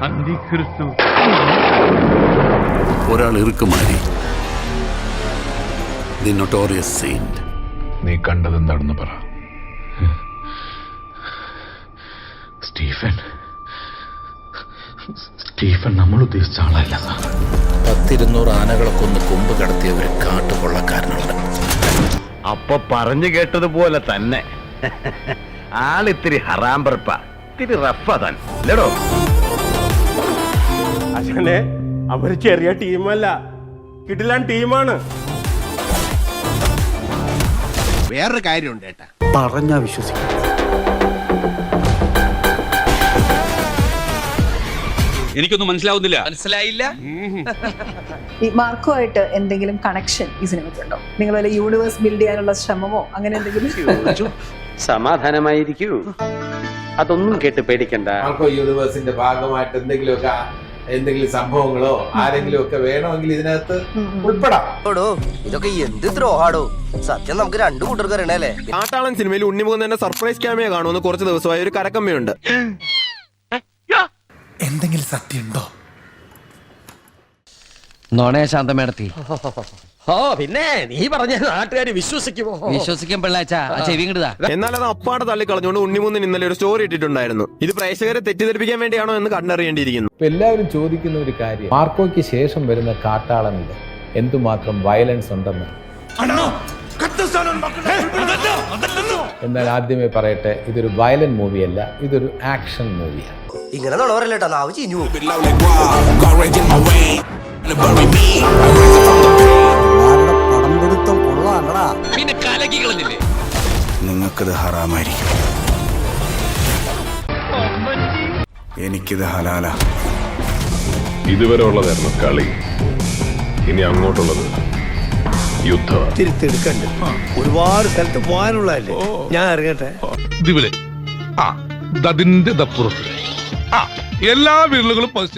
അന്തിക്രിസ്തു. ഒരാൾ ഇറുക്കുമാരി, the notorious Saint. നീ കണ്ടതെന്താണെന്ന് പറ. സ്റ്റീഫൻ നമ്മൾ ഉദ്ദേശിച്ച ആളല്ല. 100-200 ആനകളെ കൊന്ന് കൊമ്പ് കടത്തിയ ഒരു കാട്ടുകൊള്ളക്കാരനുണ്ട്. അപ്പൊ പറഞ്ഞു കേട്ടതുപോലെ തന്നെ ആളിത്തിരി ഹറാമ്പറപ്പ, ഇത്തിരി റഫാ താൻ അല്ലേടോ? അച്ഛനെ അവര് ചെറിയ ടീമല്ല, കിടിലൻ ടീമാണ്. വേറൊരു കാര്യമുണ്ട് ഏട്ടാ, പറഞ്ഞാ വിശ്വസിക്കും. എനിക്കൊന്നും മനസ്സിലായില്ല. ഈ മാർക്കുമായിട്ട് എന്തെങ്കിലും കണക്ഷൻ ഈ സിനിമയ്ക്കുണ്ടോ? നിങ്ങൾ വല്ല യൂണിവേഴ്സ് ബിൽഡ് ചെയ്യാനുള്ള ശ്രമമോ അങ്ങനെ എന്തെങ്കിലും? സമാധാനമായിരിക്കൂ, അതൊന്നും കേട്ട് പേടിക്കണ്ട. യൂണിവേഴ്സിന്റെ ഭാഗമായിട്ട് എന്തെങ്കിലും സംഭവങ്ങളോ ആരെങ്കിലും ഒക്കെ വേണമെങ്കിൽ ഇതിനകത്ത് ഉൾപ്പെടാം. ഇതൊക്കെ എന്ത് ദ്രോഹാടോ, സത്യം നമുക്ക് രണ്ടു കൂട്ടർക്ക് അറിയണല്ലേ. കാട്ടാളൻ സിനിമയിൽ ഉണ്ണിമുഖം തന്നെ സർപ്രൈസ് ക്യാമിയ കാണുമെന്ന് കുറച്ച് ദിവസമായി ഒരു കരക്കമ്മയുണ്ട്. എന്തെങ്കിലും സത്യമുണ്ടോ? നോണേ ശാന്തമേടത്തി. പിന്നെ നീ പറഞ്ഞ നാട്ടുകാര് വിശ്വസിക്കും പിള്ളാച്ച, ചെവി കിട്ടുക. എന്നാൽ അത് അപ്പാടെ തള്ളിക്കളഞ്ഞുകൊണ്ട് ഉണ്ണിമുന്നിന് ഇന്നലെ ഒരു സ്റ്റോറി ഇട്ടിട്ടുണ്ടായിരുന്നു. ഇത് പ്രേക്ഷകരെ തെറ്റിദ്ധരിപ്പിക്കാൻ വേണ്ടിയാണോ എന്ന് കണ്ടറിയേണ്ടിയിരിക്കുന്നു. എല്ലാവരും ചോദിക്കുന്ന ഒരു കാര്യം, മാർക്കോയ്ക്ക് ശേഷം വരുന്ന കാട്ടാളനിൽ എന്തുമാത്രം വയലൻസ് ഉണ്ടെന്ന്. എന്നാൽ ആദ്യമേ പറയട്ടെ, ഇതൊരു വയലന്റ് മൂവിയല്ല, ഇതൊരു ആക്ഷൻ മൂവിയാണ്. ഇങ്ങനെ നുണവരല്ലേട്ടാ, നാവ് ചീഞ്ഞു. പിന്നെ കലകികളെന്നില്ലേ? നിങ്ങൾക്കിത് ഹറാമായിരിക്കും, എനിക്കിത് ഹലാല. ഇതുവരെ ഉള്ളതായിരുന്നു കളി, ഇനി അങ്ങോട്ടുള്ളത് യുദ്ധമാണ്. തിരുത്തെടുക്കണ്ട്, ഒരുപാട് സ്ഥലത്ത് പോകാനുള്ളതല്ലേ. ഞാൻ ഇറങ്ങട്ടെ. അതിന്റെ എല്ലാ വിരലുകളും